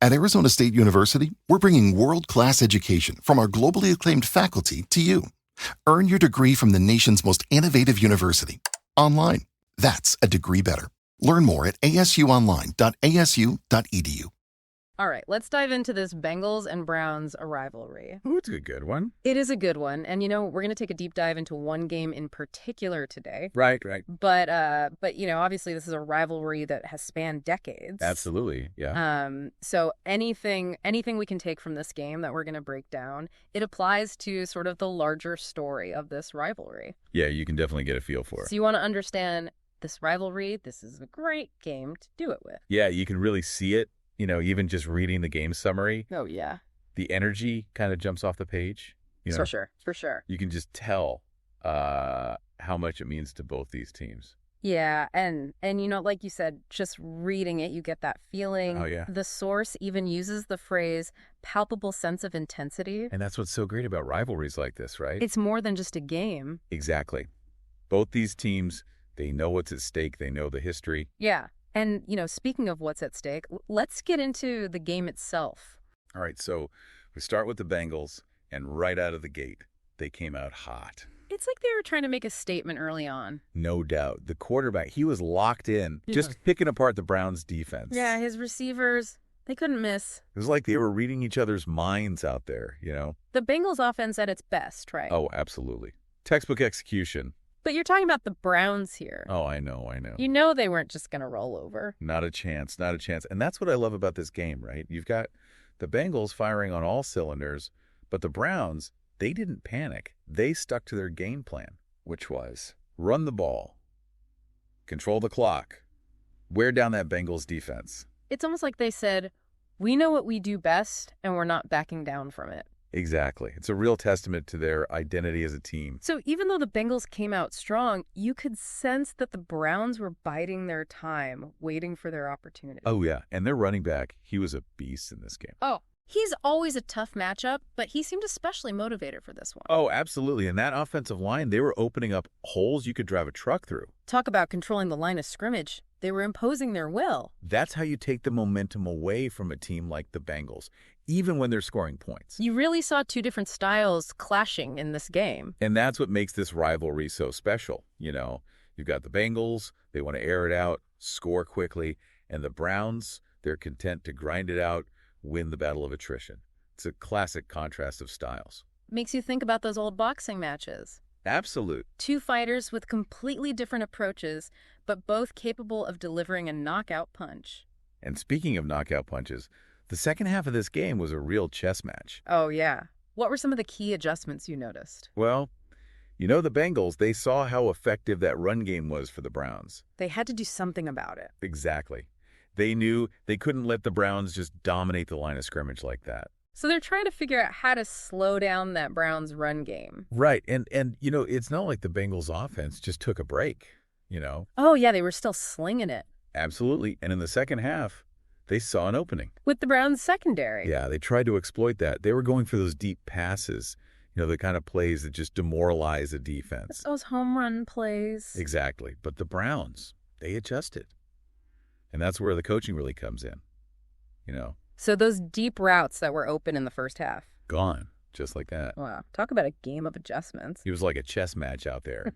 At Arizona State University, we're bringing world-class education from our globally acclaimed faculty to you. Earn your degree from the nation's most innovative university. Online. That's a degree better. Learn more at asuonline.asu.edu. All right, let's dive into this Bengals and Browns rivalry. Oh, it's a good one. It is a good one. And, we're going to take a deep dive into one game in particular today. Right. But obviously this is a rivalry that has spanned decades. Absolutely, yeah. So anything we can take from this game that we're going to break down, it applies to sort of the larger story of this rivalry. Yeah, you can definitely get a feel for it. So you want to understand this rivalry, this is a great game to do it with. Yeah, you can really see it. Even just reading the game summary. Oh, yeah. The energy kind of jumps off the page. For sure. You can just tell how much it means to both these teams. Yeah, and like you said, just reading it, you get that feeling. Oh, yeah. The source even uses the phrase palpable sense of intensity. And that's what's so great about rivalries like this, right? It's more than just a game. Exactly. Both these teams, they know what's at stake. They know the history. Yeah. And, speaking of what's at stake, let's get into the game itself. All right, so we start with the Bengals, and right out of the gate, they came out hot. It's like they were trying to make a statement early on. No doubt. The quarterback, he was locked in, just picking apart the Browns' defense. Yeah, his receivers, they couldn't miss. It was like they were reading each other's minds out there, The Bengals offense at its best, right? Oh, absolutely. Textbook execution. But you're talking about the Browns here. Oh, I know. They weren't just going to roll over. Not a chance. And that's what I love about this game, right? You've got the Bengals firing on all cylinders, but the Browns, they didn't panic. They stuck to their game plan, which was run the ball, control the clock, wear down that Bengals defense. It's almost like they said, we know what we do best, and we're not backing down from it. Exactly. It's a real testament to their identity as a team. So even though the Bengals came out strong, you could sense that the Browns were biding their time, waiting for their opportunity. Oh, yeah. And their running back, he was a beast in this game. Oh, he's always a tough matchup, but he seemed especially motivated for this one. Oh, absolutely. And that offensive line, they were opening up holes you could drive a truck through. Talk about controlling the line of scrimmage. They were imposing their will. That's how you take the momentum away from a team like the Bengals, even when they're scoring points. You really saw two different styles clashing in this game. And that's what makes this rivalry so special. You've got the Bengals, they want to air it out, score quickly, and the Browns, they're content to grind it out, win the battle of attrition. It's a classic contrast of styles. Makes you think about those old boxing matches. Absolute. Two fighters with completely different approaches, but both capable of delivering a knockout punch. And speaking of knockout punches, the second half of this game was a real chess match. Oh, yeah. What were some of the key adjustments you noticed? Well, the Bengals, they saw how effective that run game was for the Browns. They had to do something about it. Exactly. They knew they couldn't let the Browns just dominate the line of scrimmage like that. So they're trying to figure out how to slow down that Browns run game. Right. And it's not like the Bengals offense just took a break, Oh, yeah, they were still slinging it. Absolutely. And in the second half, they saw an opening. With the Browns secondary. Yeah, they tried to exploit that. They were going for those deep passes, the kind of plays that just demoralize the defense. Those home run plays. Exactly. But the Browns, they adjusted. And that's where the coaching really comes in, So those deep routes that were open in the first half. Gone, just like that. Wow. Talk about a game of adjustments. It was like a chess match out there,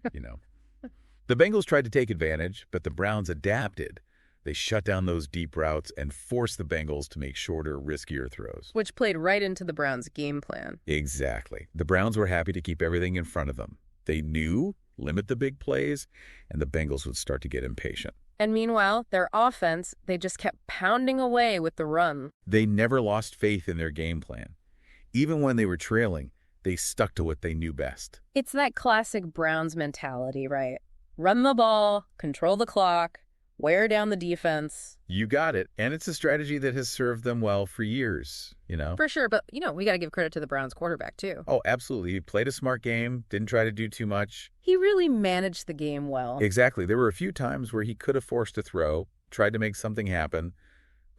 The Bengals tried to take advantage, but the Browns adapted. They shut down those deep routes and forced the Bengals to make shorter, riskier throws. Which played right into the Browns' game plan. Exactly. The Browns were happy to keep everything in front of them. They knew, limit the big plays, and the Bengals would start to get impatient. And meanwhile, their offense, they just kept pounding away with the run. They never lost faith in their game plan. Even when they were trailing, they stuck to what they knew best. It's that classic Browns mentality, right? Run the ball, control the clock, wear down the defense. You got it. And it's a strategy that has served them well for years, For sure. But, we got to give credit to the Browns quarterback, too. Oh, absolutely. He played a smart game, didn't try to do too much. He really managed the game well. Exactly. There were a few times where he could have forced a throw, tried to make something happen,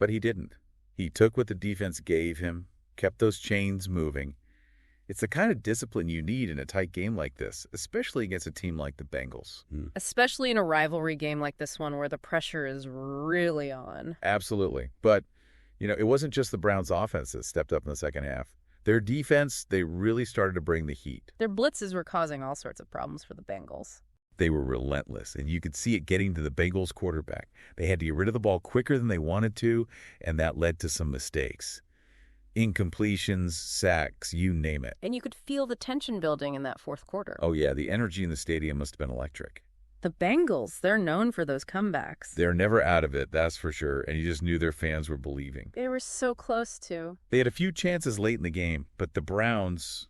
but he didn't. He took what the defense gave him, kept those chains moving. It's the kind of discipline you need in a tight game like this, especially against a team like the Bengals. Especially in a rivalry game like this one where the pressure is really on. Absolutely. But, It wasn't just the Browns' offense that stepped up in the second half. Their defense, they really started to bring the heat. Their blitzes were causing all sorts of problems for the Bengals. They were relentless, and you could see it getting to the Bengals quarterback. They had to get rid of the ball quicker than they wanted to, and that led to some mistakes. Incompletions, sacks, you name it. And you could feel the tension building in that fourth quarter. Oh, yeah, the energy in the stadium must have been electric. The Bengals, they're known for those comebacks. They're never out of it, that's for sure, and you just knew their fans were believing. They were so close to. They had a few chances late in the game, but the Browns,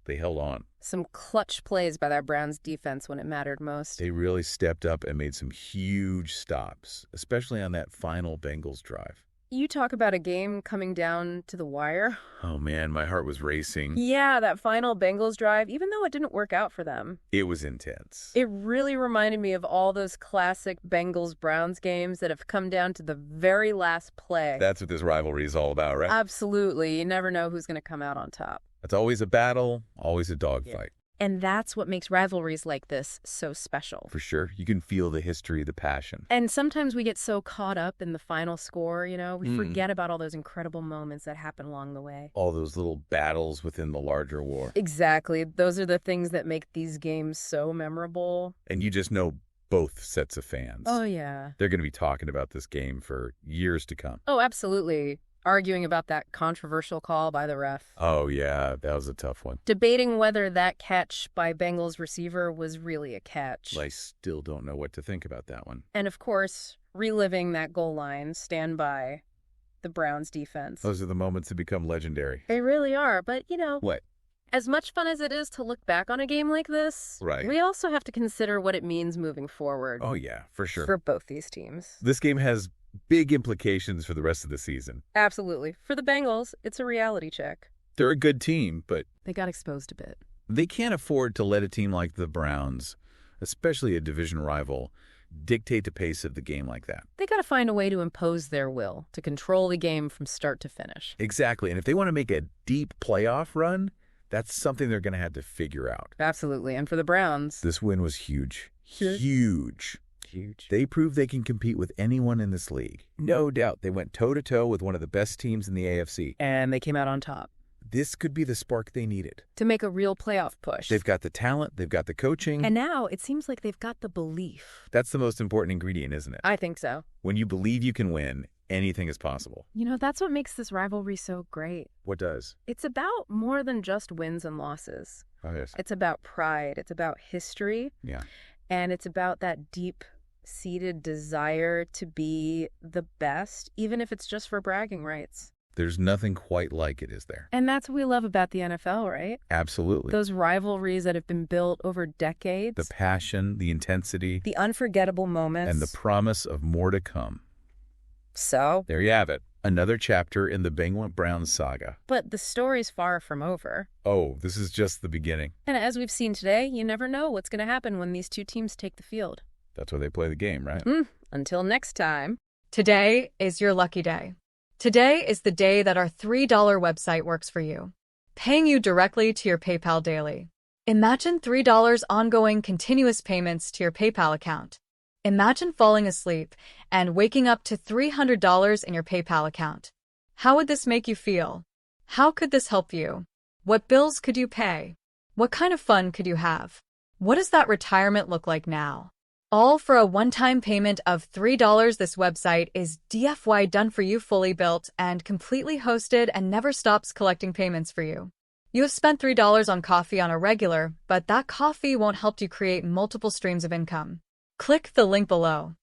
they held on. Some clutch plays by that Browns defense when it mattered most. They really stepped up and made some huge stops, especially on that final Bengals drive. You talk about a game coming down to the wire. Oh, man, my heart was racing. Yeah, that final Bengals drive, even though it didn't work out for them. It was intense. It really reminded me of all those classic Bengals-Browns games that have come down to the very last play. That's what this rivalry is all about, right? Absolutely. You never know who's going to come out on top. It's always a battle, always a dogfight. Yeah. And that's what makes rivalries like this so special. For sure. You can feel the history, the passion. And sometimes we get so caught up in the final score, we forget about all those incredible moments that happen along the way. All those little battles within the larger war. Exactly. Those are the things that make these games so memorable. And you just know both sets of fans. Oh, yeah. They're going to be talking about this game for years to come. Oh, absolutely. Arguing about that controversial call by the ref. Oh, yeah, that was a tough one. Debating whether that catch by Bengals receiver was really a catch. I still don't know what to think about that one. And of course, reliving that goal line, stand by the Browns defense. Those are the moments that become legendary. They really are, but What? As much fun as it is to look back on a game like this, Right. We also have to consider what it means moving forward. Oh, yeah, for sure. For both these teams. This game has big implications for the rest of the season. Absolutely. For the Bengals, it's a reality check. They're a good team, but They got exposed a bit. they can't afford to let a team like the Browns, especially a division rival, dictate the pace of the game like that. They got to find a way to impose their will, to control the game from start to finish. Exactly. And if they want to make a deep playoff run, that's something they're going to have to figure out. Absolutely. And for the Browns, This win was huge. Huge. Huge. They proved they can compete with anyone in this league. No doubt. They went toe-to-toe with one of the best teams in the AFC. and they came out on top This could be the spark they needed. to make a real playoff push. They've got the talent. They've got the coaching. And now it seems like they've got the belief. That's the most important ingredient, isn't it? I think so. When you believe you can win, anything is possible. That's what makes this rivalry so great. What does? It's about more than just wins and losses. Oh, yes. It's about pride. It's about history. Yeah. And it's about that deep-seated desire to be the best, even if it's just for bragging rights. There's nothing quite like it, is there? And that's what we love about the NFL, right? Absolutely. Those rivalries that have been built over decades. The passion, the intensity, The unforgettable moments. and the promise of more to come. So? There you have it. Another chapter in the Bengals-Browns saga. But the story's far from over. Oh, this is just the beginning. And as we've seen today, you never know what's going to happen when these two teams take the field. That's why they play the game, right? Until next time. Today is your lucky day. Today is the day that our $3 website works for you, paying you directly to your PayPal daily. Imagine $3 ongoing continuous payments to your PayPal account. Imagine falling asleep and waking up to $300 in your PayPal account. How would this make you feel? How could this help you? What bills could you pay? What kind of fun could you have? What does that retirement look like now? All for a one-time payment of $3. This website is DFY done for you, fully built and completely hosted, and never stops collecting payments for you. You have spent $3 on coffee on a regular, but that coffee won't help you create multiple streams of income. Click the link below.